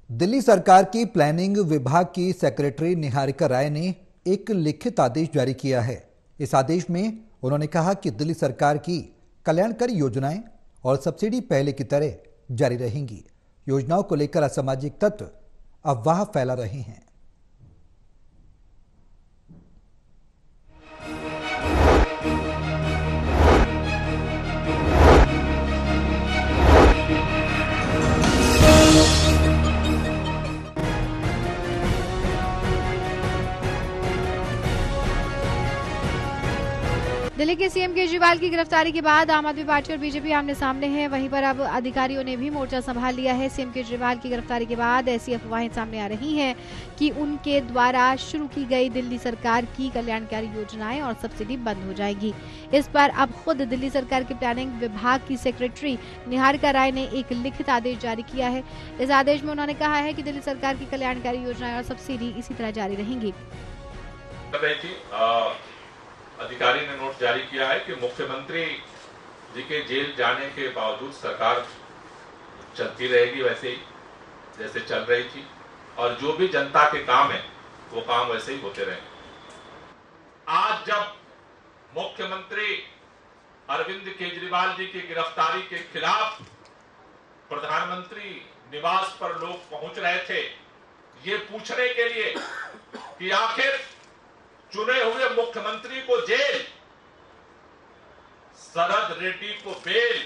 दिल्ली सरकार की प्लानिंग विभाग की सेक्रेटरी निहारिका राय ने एक लिखित आदेश जारी किया है। इस आदेश में उन्होंने कहा कि दिल्ली सरकार की कल्याणकारी योजनाएं और सब्सिडी पहले की तरह जारी रहेंगी। योजनाओं को लेकर असामाजिक तत्व अफवाह फैला रहे हैं। दिल्ली के सीएम केजरीवाल की गिरफ्तारी के बाद आम आदमी पार्टी और बीजेपी आमने सामने हैं। वहीं पर अब अधिकारियों ने भी मोर्चा संभाल लिया है। सीएम केजरीवाल की गिरफ्तारी के बाद ऐसी अफवाहें सामने आ रही हैं कि उनके द्वारा शुरू की गई दिल्ली सरकार की कल्याणकारी योजनाएं और सब्सिडी बंद हो जाएगी। इस पर अब खुद दिल्ली सरकार के प्लानिंग विभाग की सेक्रेटरी निहारिका राय ने एक लिखित आदेश जारी किया है। इस आदेश में उन्होंने कहा है कि दिल्ली सरकार की कल्याणकारी योजनाएं और सब्सिडी इसी तरह जारी रहेंगी। अधिकारी ने नोट जारी किया है कि मुख्यमंत्री जी के जेल जाने के बावजूद सरकार चलती रहेगी वैसे ही जैसे चल रही थी, और जो भी जनता के काम है वो काम वैसे ही होते रहेंगे। आज जब मुख्यमंत्री अरविंद केजरीवाल जी की गिरफ्तारी के खिलाफ प्रधानमंत्री निवास पर लोग पहुंच रहे थे ये पूछने के लिए कि आखिर चुने हुए मुख्यमंत्री को जेल, शरद रेड्डी को बेल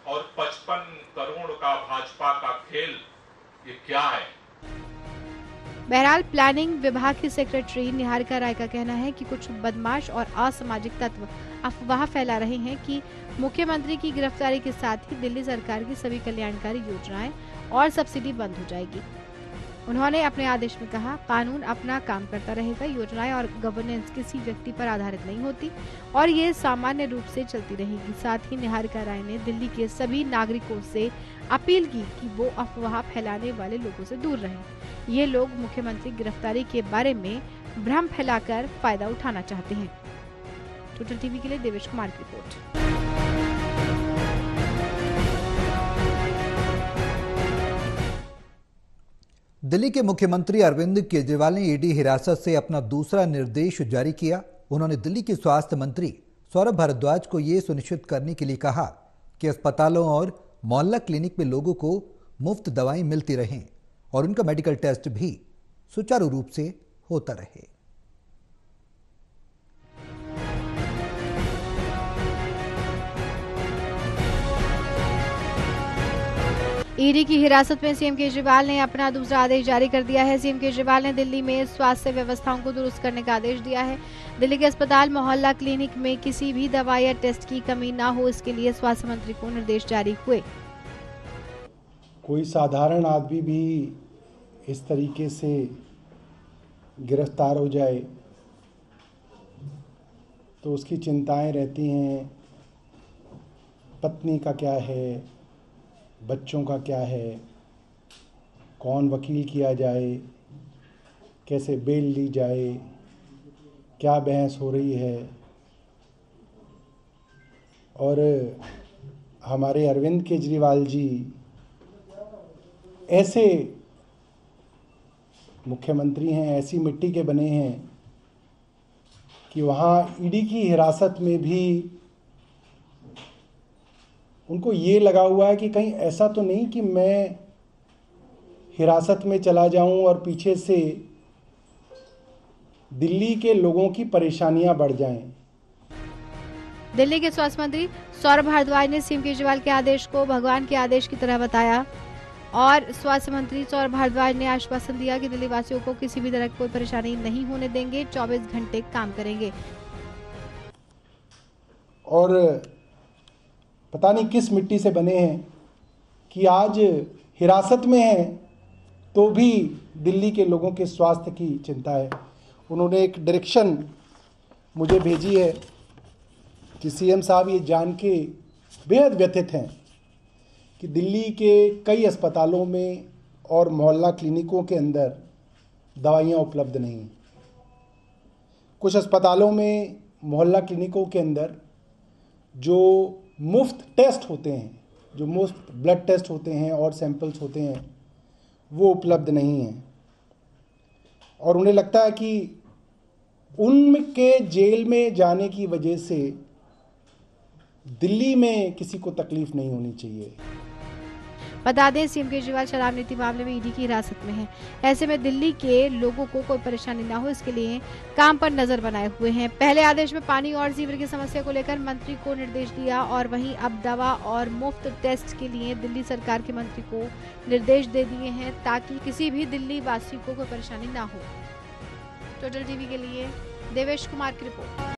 और 55 करोड़ का भाजपा का खेल, ये क्या है? बहरहाल प्लानिंग विभाग की सेक्रेटरी निहारिका राय का कहना है कि कुछ बदमाश और असामाजिक तत्व अफवाह फैला रहे हैं कि मुख्यमंत्री की गिरफ्तारी के साथ ही दिल्ली सरकार की सभी कल्याणकारी योजनाएं और सब्सिडी बंद हो जाएगी। उन्होंने अपने आदेश में कहा, कानून अपना काम करता रहेगा। योजनाएं और गवर्नेंस किसी व्यक्ति पर आधारित नहीं होती और ये सामान्य रूप से चलती रहेगी। साथ ही निहारिका राय ने दिल्ली के सभी नागरिकों से अपील की कि वो अफवाह फैलाने वाले लोगों से दूर रहें। ये लोग मुख्यमंत्री गिरफ्तारी के बारे में भ्रम फैलाकर फायदा उठाना चाहते हैं। टोटल टीवी के लिए देवेश कुमार की रिपोर्ट। दिल्ली के मुख्यमंत्री अरविंद केजरीवाल ने ईडी हिरासत से अपना दूसरा निर्देश जारी किया। उन्होंने दिल्ली के स्वास्थ्य मंत्री सौरभ भारद्वाज को यह सुनिश्चित करने के लिए कहा कि अस्पतालों और मोहल्ला क्लिनिक में लोगों को मुफ्त दवाएं मिलती रहें और उनका मेडिकल टेस्ट भी सुचारू रूप से होता रहे। ईडी की हिरासत में सीएम केजरीवाल ने अपना दूसरा आदेश जारी कर दिया है। सीएम केजरीवाल ने दिल्ली में स्वास्थ्य व्यवस्थाओं को दुरुस्त करने का आदेश दिया है। दिल्ली के अस्पताल, मोहल्ला क्लिनिक में किसी भी दवा या टेस्ट की कमी ना हो, इसके लिए स्वास्थ्य मंत्री को निर्देश जारी हुए। कोई साधारण आदमी भी इस तरीके से गिरफ्तार हो जाए तो उसकी चिंताएं रहती हैं, पत्नी का क्या है, बच्चों का क्या है, कौन वकील किया जाए, कैसे बेल ली जाए, क्या बहस हो रही है। और हमारे अरविंद केजरीवाल जी ऐसे मुख्यमंत्री हैं, ऐसी मिट्टी के बने हैं कि वहाँ ईडी की हिरासत में भी उनको ये लगा हुआ है कि कहीं ऐसा तो नहीं कि मैं हिरासत में चला जाऊं और पीछे से दिल्ली के लोगों की परेशानियां बढ़ जाएं। दिल्ली के स्वास्थ्य मंत्री सौरभ भारद्वाज ने सीएम केजरीवाल के आदेश को भगवान के आदेश की तरह बताया और स्वास्थ्य मंत्री सौरभ भारद्वाज ने आश्वासन दिया कि दिल्ली वासियों को किसी भी तरह की कोई परेशानी नहीं होने देंगे, 24 घंटे काम करेंगे। और पता नहीं किस मिट्टी से बने हैं कि आज हिरासत में हैं तो भी दिल्ली के लोगों के स्वास्थ्य की चिंता है। उन्होंने एक डायरेक्शन मुझे भेजी है कि सीएम साहब ये जान के बेहद व्यथित हैं कि दिल्ली के कई अस्पतालों में और मोहल्ला क्लिनिकों के अंदर दवाइयाँ उपलब्ध नहीं हैं। कुछ अस्पतालों में, मोहल्ला क्लिनिकों के अंदर जो मुफ्त टेस्ट होते हैं, जो मुफ्त ब्लड टेस्ट होते हैं और सैंपल्स होते हैं, वो उपलब्ध नहीं है और उन्हें लगता है कि उनके जेल में जाने की वजह से दिल्ली में किसी को तकलीफ नहीं होनी चाहिए। बता दें, सीएम केजरीवाल शराब नीति मामले में ईडी की हिरासत में हैं। ऐसे में दिल्ली के लोगों को कोई परेशानी ना हो, इसके लिए काम पर नजर बनाए हुए हैं। पहले आदेश में पानी और सीवर की समस्या को लेकर मंत्री को निर्देश दिया और वहीं अब दवा और मुफ्त टेस्ट के लिए दिल्ली सरकार के मंत्री को निर्देश दे दिए हैं ताकि किसी भी दिल्ली वासी को कोई परेशानी ना हो। टोटल टीवी के लिए देवेश कुमार की रिपोर्ट।